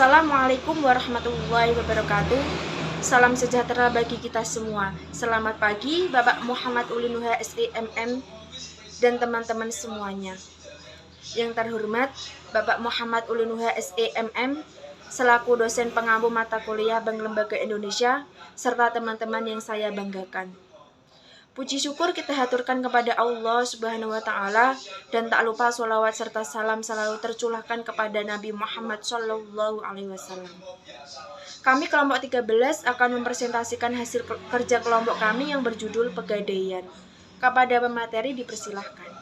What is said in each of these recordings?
Assalamualaikum warahmatullahi wabarakatuh. Salam sejahtera bagi kita semua. Selamat pagi Bapak Muhammad Ulinuha SEMM dan teman-teman semuanya. Yang terhormat Bapak Muhammad Ulinuha SEMM selaku dosen pengampu mata kuliah Bank Lembaga Indonesia serta teman-teman yang saya banggakan. Puji syukur kita haturkan kepada Allah Subhanahu wa Ta'ala, dan tak lupa sholawat serta salam selalu tercurahkan kepada Nabi Muhammad Shallallahu Alaihi Wasallam. Kami kelompok 13 akan mempresentasikan hasil kerja kelompok kami yang berjudul Pegadaian. Kepada pemateri dipersilahkan.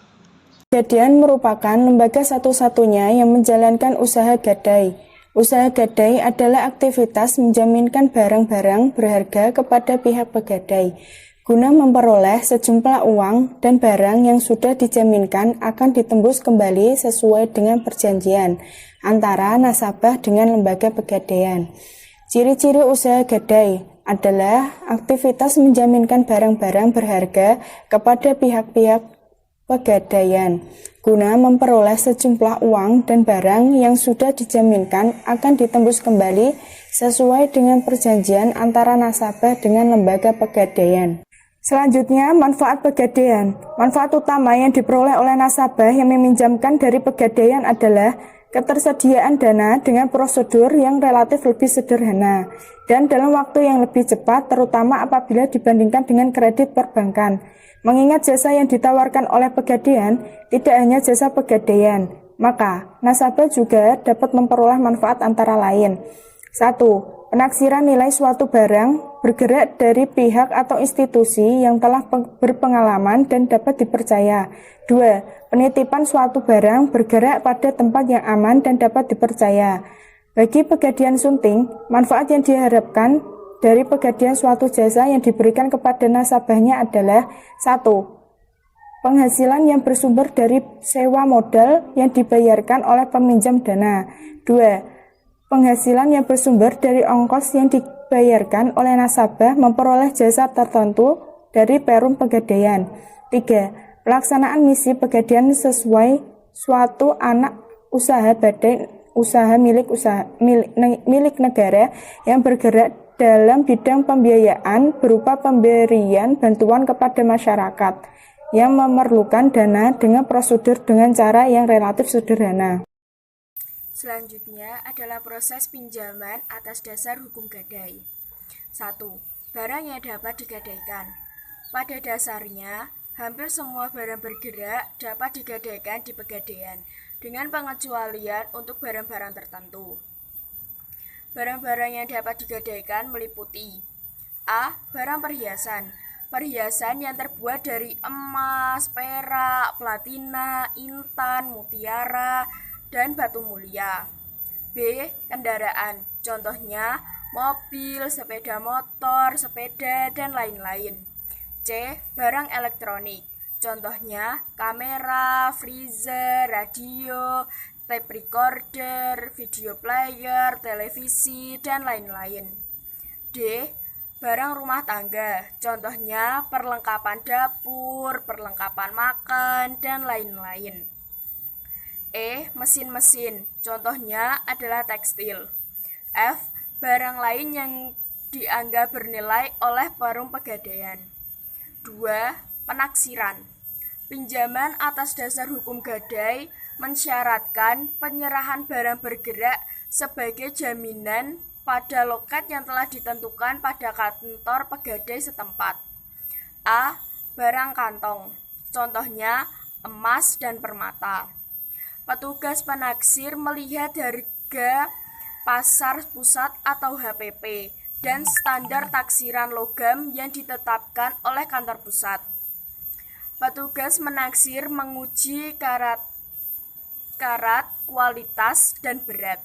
Pegadaian merupakan lembaga satu-satunya yang menjalankan usaha gadai. Usaha gadai adalah aktivitas menjaminkan barang-barang berharga kepada pihak pegadai, guna memperoleh sejumlah uang dan barang yang sudah dijaminkan akan ditembus kembali sesuai dengan perjanjian antara nasabah dengan lembaga pegadaian. Ciri-ciri usaha gadai adalah aktivitas menjaminkan barang-barang berharga kepada pihak-pihak pegadaian, guna memperoleh sejumlah uang dan barang yang sudah dijaminkan akan ditembus kembali sesuai dengan perjanjian antara nasabah dengan lembaga pegadaian. Selanjutnya, manfaat pegadaian. Manfaat utama yang diperoleh oleh nasabah yang meminjamkan dari pegadaian adalah ketersediaan dana dengan prosedur yang relatif lebih sederhana dan dalam waktu yang lebih cepat, terutama apabila dibandingkan dengan kredit perbankan. Mengingat jasa yang ditawarkan oleh pegadaian tidak hanya jasa pegadaian, maka nasabah juga dapat memperoleh manfaat antara lain. 1. Penaksiran nilai suatu barang bergerak dari pihak atau institusi yang telah berpengalaman dan dapat dipercaya. 2. Penitipan suatu barang bergerak pada tempat yang aman dan dapat dipercaya. Bagi pegadaian sunting, manfaat yang diharapkan dari pegadaian suatu jasa yang diberikan kepada nasabahnya adalah 1. Penghasilan yang bersumber dari sewa modal yang dibayarkan oleh peminjam dana. 2. Penghasilan yang bersumber dari ongkos yang dibayarkan oleh nasabah memperoleh jasa tertentu dari perum pegadaian. 3. Pelaksanaan misi pegadaian sesuai suatu anak usaha badan usaha milik negara yang bergerak dalam bidang pembiayaan berupa pemberian bantuan kepada masyarakat yang memerlukan dana dengan prosedur dengan cara yang relatif sederhana. Selanjutnya adalah proses pinjaman atas dasar hukum gadai. 1. Barang yang dapat digadaikan. Pada dasarnya, hampir semua barang bergerak dapat digadaikan di pegadaian, dengan pengecualian untuk barang-barang tertentu. Barang-barang yang dapat digadaikan meliputi: A. Barang perhiasan. Perhiasan yang terbuat dari emas, perak, platina, intan, mutiara, dan batu mulia. B. Kendaraan. Contohnya mobil, sepeda motor, sepeda, dan lain-lain. C. Barang elektronik. Contohnya kamera, freezer, radio, tape recorder, video player, televisi, dan lain-lain. D. Barang rumah tangga. Contohnya perlengkapan dapur, perlengkapan makan, dan lain-lain. E. Mesin-mesin. Contohnya adalah tekstil. F. Barang lain yang dianggap bernilai oleh perum pegadaian. 2. Penaksiran. Pinjaman atas dasar hukum gadai mensyaratkan penyerahan barang bergerak sebagai jaminan pada loket yang telah ditentukan pada kantor pegadai setempat. A. Barang kantong. Contohnya emas dan permata. Petugas penaksir melihat harga pasar pusat atau HPP dan standar taksiran logam yang ditetapkan oleh kantor pusat. Petugas menaksir menguji karat, kualitas, dan berat.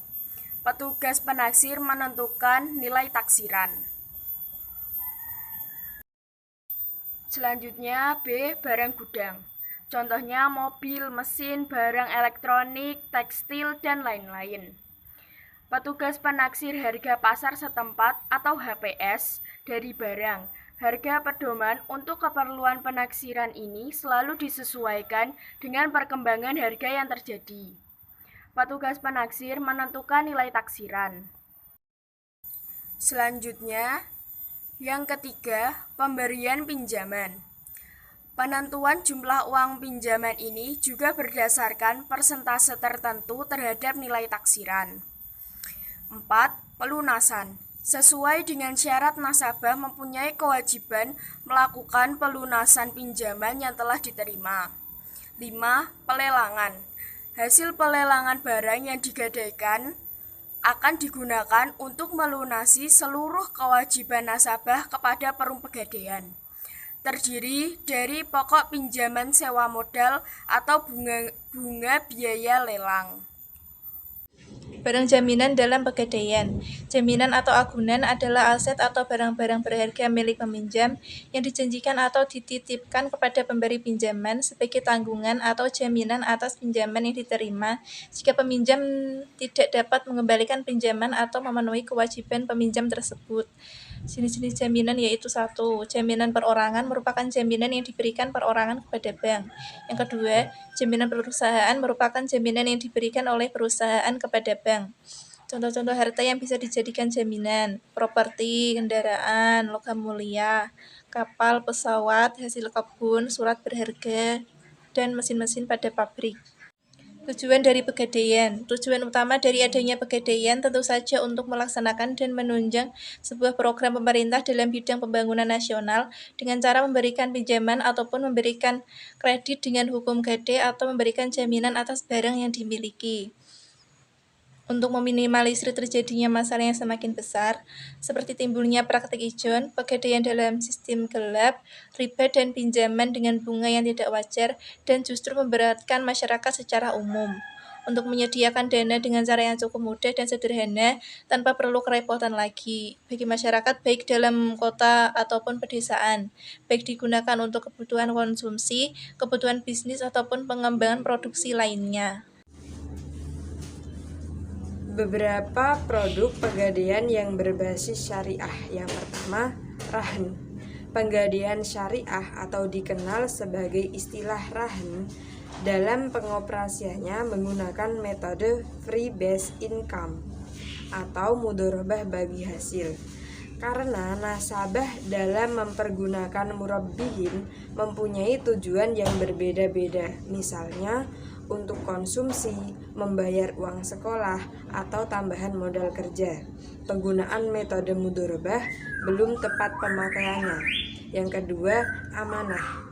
Petugas penaksir menentukan nilai taksiran. Selanjutnya B. Barang gudang. Contohnya mobil, mesin, barang elektronik, tekstil, dan lain-lain. Petugas penaksir harga pasar setempat atau HPS dari barang. Harga pedoman untuk keperluan penaksiran ini selalu disesuaikan dengan perkembangan harga yang terjadi. Petugas penaksir menentukan nilai taksiran. Selanjutnya, yang ketiga, pemberian pinjaman. Penentuan jumlah uang pinjaman ini juga berdasarkan persentase tertentu terhadap nilai taksiran. 4. Pelunasan. Sesuai dengan syarat, nasabah mempunyai kewajiban melakukan pelunasan pinjaman yang telah diterima. 5. Pelelangan. Hasil pelelangan barang yang digadaikan akan digunakan untuk melunasi seluruh kewajiban nasabah kepada perum pegadaian. Terdiri dari pokok pinjaman sewa modal atau bunga biaya lelang. Barang jaminan dalam pegadaian. Jaminan atau agunan adalah aset atau barang-barang berharga milik peminjam yang dijanjikan atau dititipkan kepada pemberi pinjaman sebagai tanggungan atau jaminan atas pinjaman yang diterima jika peminjam tidak dapat mengembalikan pinjaman atau memenuhi kewajiban peminjam tersebut. Jenis-jenis jaminan yaitu 1. Jaminan perorangan merupakan jaminan yang diberikan perorangan kepada bank. Yang kedua, jaminan perusahaan merupakan jaminan yang diberikan oleh perusahaan kepada bank. Contoh-contoh harta yang bisa dijadikan jaminan: properti, kendaraan, logam mulia, kapal, pesawat, hasil kebun, surat berharga, dan mesin-mesin pada pabrik. Tujuan dari pegadaian. Tujuan utama dari adanya pegadaian tentu saja untuk melaksanakan dan menunjang sebuah program pemerintah dalam bidang pembangunan nasional dengan cara memberikan pinjaman ataupun memberikan kredit dengan hukum gadai atau memberikan jaminan atas barang yang dimiliki. Untuk meminimalisir terjadinya masalah yang semakin besar, seperti timbulnya praktik ijon, pegadaian dalam sistem gelap, riba dan pinjaman dengan bunga yang tidak wajar, dan justru memberatkan masyarakat secara umum. Untuk menyediakan dana dengan cara yang cukup mudah dan sederhana, tanpa perlu kerepotan lagi, bagi masyarakat baik dalam kota ataupun pedesaan, baik digunakan untuk kebutuhan konsumsi, kebutuhan bisnis, ataupun pengembangan produksi lainnya. Beberapa produk pegadaian yang berbasis syariah. Yang pertama, rahn. Pegadaian syariah atau dikenal sebagai istilah rahn dalam pengoperasiannya menggunakan metode free base income atau mudharabah bagi hasil. Karena nasabah dalam mempergunakan murabbihin mempunyai tujuan yang berbeda-beda, misalnya untuk konsumsi, membayar uang sekolah, atau tambahan modal kerja. Penggunaan metode mudharabah belum tepat pemakaiannya. Yang kedua, amanah.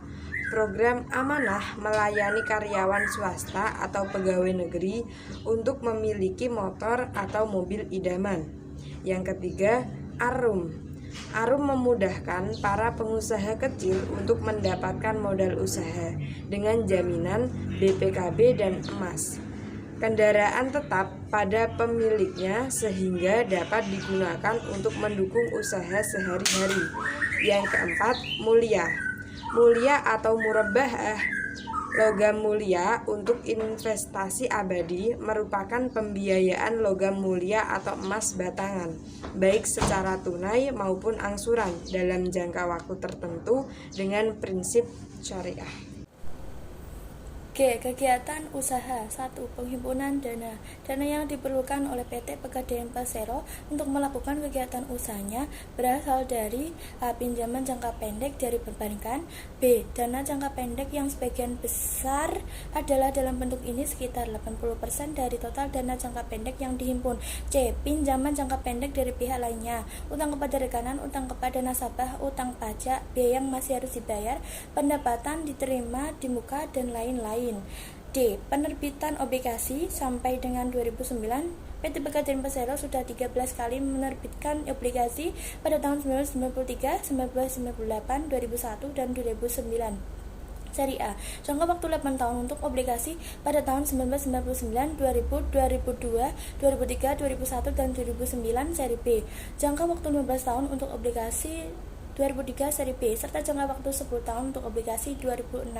Program amanah melayani karyawan swasta atau pegawai negeri untuk memiliki motor atau mobil idaman. Yang ketiga, arum. Arum memudahkan para pengusaha kecil untuk mendapatkan modal usaha dengan jaminan BPKB dan emas. Kendaraan tetap pada pemiliknya sehingga dapat digunakan untuk mendukung usaha sehari-hari. Yang keempat, mulia. Mulia atau murabbah logam mulia untuk investasi abadi merupakan pembiayaan logam mulia atau emas batangan, baik secara tunai maupun angsuran dalam jangka waktu tertentu dengan prinsip syariah. G. Kegiatan usaha. 1. Penghimpunan dana. Dana yang diperlukan oleh PT Pegadaian Persero untuk melakukan kegiatan usahanya berasal dari A. Pinjaman jangka pendek dari perbankan. B. Dana jangka pendek yang sebagian besar adalah dalam bentuk ini sekitar 80% dari total dana jangka pendek yang dihimpun. C. Pinjaman jangka pendek dari pihak lainnya. Utang kepada rekanan, utang kepada nasabah, utang pajak, biaya yang masih harus dibayar, pendapatan diterima di muka, dan lain-lain. D. Penerbitan obligasi. Sampai dengan 2009, PT Pegadaian Persero sudah 13 kali menerbitkan obligasi pada tahun 1993, 1998, 2001, dan 2009. Seri A. Jangka waktu 8 tahun untuk obligasi pada tahun 1999, 2000, 2002, 2003, 2001, dan 2009. Seri B. Jangka waktu 15 tahun untuk obligasi 2003 seri B, serta jangka waktu 10 tahun untuk obligasi 2006,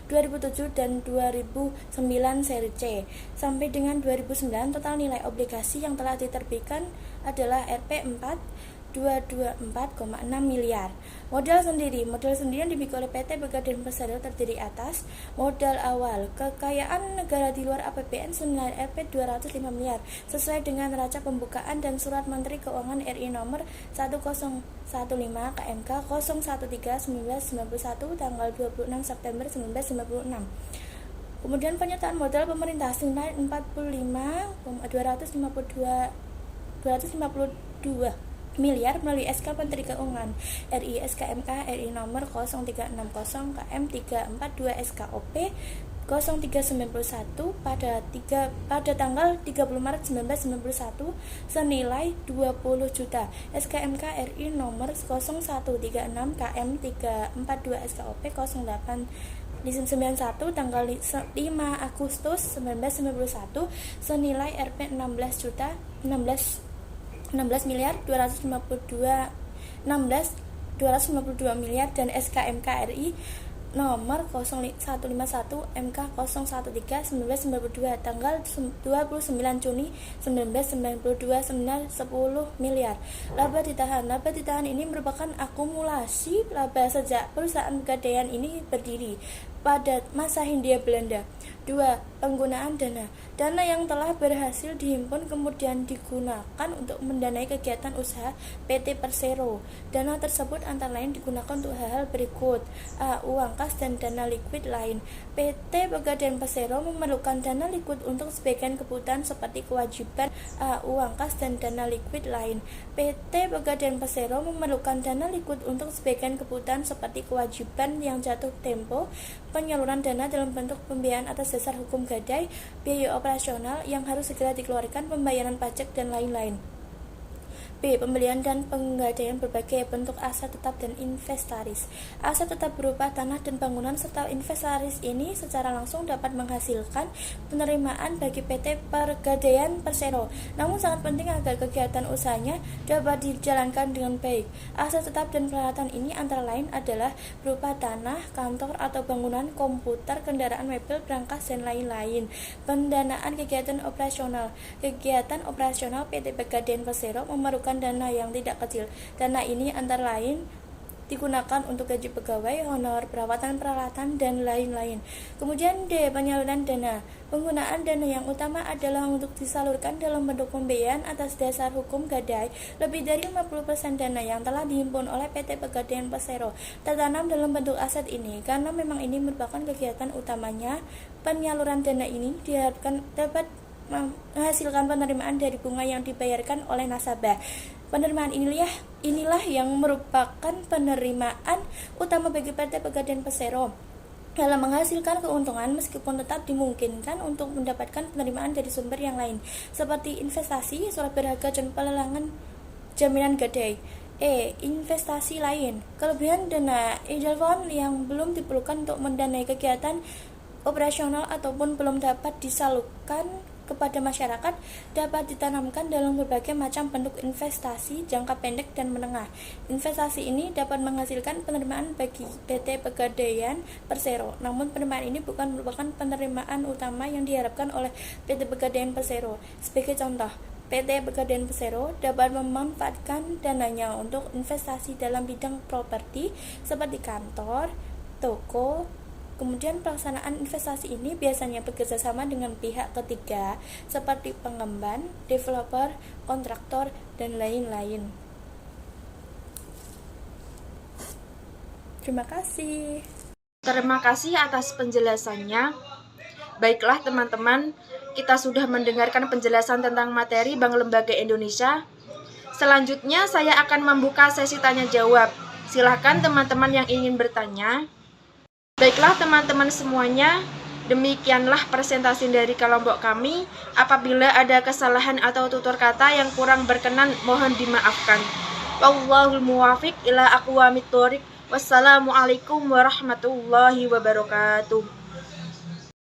2007, dan 2009 seri C. Sampai dengan 2009, total nilai obligasi yang telah diterbitkan adalah Rp 4 224,6 miliar. Modal sendiri yang dimiliki oleh PT Pegadaian Persero terdiri atas modal awal kekayaan negara di luar APBN senilai Rp 205 miliar sesuai dengan neraca pembukaan dan Surat Menteri Keuangan RI nomor 1015 KMK 013/1991 tanggal 26 September 1996. Kemudian penyertaan modal pemerintah senilai 252 miliar melalui SK Menteri Keuangan RI SKMK RI nomor 0360 KM 342 SKOP 0391 pada tanggal 30 Maret 1991 senilai 20 juta. SKMK RI nomor 0136 KM 342 SKOP 08 91 tanggal 5 Agustus 1991 senilai Rp 16 miliar 252 miliar dan SKMK RI nomor 0151 MK 013 1992 tanggal 29 Juni 1992 senilai 10 miliar. Laba ditahan ini merupakan akumulasi laba sejak perusahaan pegadaian ini berdiri pada masa Hindia Belanda. 2. Penggunaan dana yang telah berhasil dihimpun kemudian digunakan untuk mendanai kegiatan usaha PT Persero. Dana tersebut antara lain digunakan untuk hal-hal berikut: A. Uang kas dan dana likuid lain. PT Pegadaian Persero memerlukan dana likuid untuk sebagian kebutuhan seperti kewajiban A. Uang kas dan dana likuid lain. PT Pegadaian Persero memerlukan dana likuid untuk sebagian kebutuhan seperti kewajiban yang jatuh tempo, penyaluran dana dalam bentuk pembiayaan atas dasar hukum gadai, biaya operasional yang harus segera dikeluarkan, pembayaran pajak, dan lain-lain. B. Pembelian dan penggadaian berbagai bentuk aset tetap dan inventaris. Aset tetap berupa tanah dan bangunan serta inventaris ini secara langsung dapat menghasilkan penerimaan bagi PT Pegadaian Persero. Namun sangat penting agar kegiatan usahanya dapat dijalankan dengan baik. Aset tetap dan peralatan ini antara lain adalah berupa tanah, kantor atau bangunan, komputer, kendaraan, mebel, berangkas, dan lain-lain. Pendanaan kegiatan operasional. Kegiatan operasional PT Pegadaian Persero memerlukan dana yang tidak kecil. Dana ini antara lain digunakan untuk gaji pegawai, honor, perawatan peralatan, dan lain-lain. Kemudian D. Penyaluran dana. Penggunaan dana yang utama adalah untuk disalurkan dalam bentuk pembiayaan atas dasar hukum gadai. Lebih dari 50% dana yang telah dihimpun oleh PT Pegadaian Persero tertanam dalam bentuk aset ini. Karena memang ini merupakan kegiatan utamanya, penyaluran dana ini diharapkan dapat menghasilkan penerimaan dari bunga yang dibayarkan oleh nasabah. Penerimaan inilah yang merupakan penerimaan utama bagi PT Pegadaian Persero dalam menghasilkan keuntungan, meskipun tetap dimungkinkan untuk mendapatkan penerimaan dari sumber yang lain seperti investasi, surat berharga, dan pelelangan jaminan gadai. E. Investasi lain. Kelebihan dana idle fund yang belum diperlukan untuk mendanai kegiatan operasional ataupun belum dapat disalurkan kepada masyarakat dapat ditanamkan dalam berbagai macam bentuk investasi jangka pendek dan menengah. Investasi ini dapat menghasilkan penerimaan bagi PT Pegadaian Persero. Namun penerimaan ini bukan merupakan penerimaan utama yang diharapkan oleh PT Pegadaian Persero. Sebagai contoh, PT Pegadaian Persero dapat memanfaatkan dananya untuk investasi dalam bidang properti seperti kantor, toko. Kemudian pelaksanaan investasi ini biasanya bekerja sama dengan pihak ketiga seperti pengembang, developer, kontraktor, dan lain-lain. Terima kasih. Terima kasih atas penjelasannya. Baiklah teman-teman, kita sudah mendengarkan penjelasan tentang materi Bank Lembaga Indonesia. Selanjutnya saya akan membuka sesi tanya jawab. Silahkan teman-teman yang ingin bertanya. Baiklah teman-teman semuanya, demikianlah presentasi dari kelompok kami. Apabila ada kesalahan atau tutur kata yang kurang berkenan, mohon dimaafkan. Wallahul muwafiq ila aqwamit thoriq. Wassalamualaikum warahmatullahi wabarakatuh.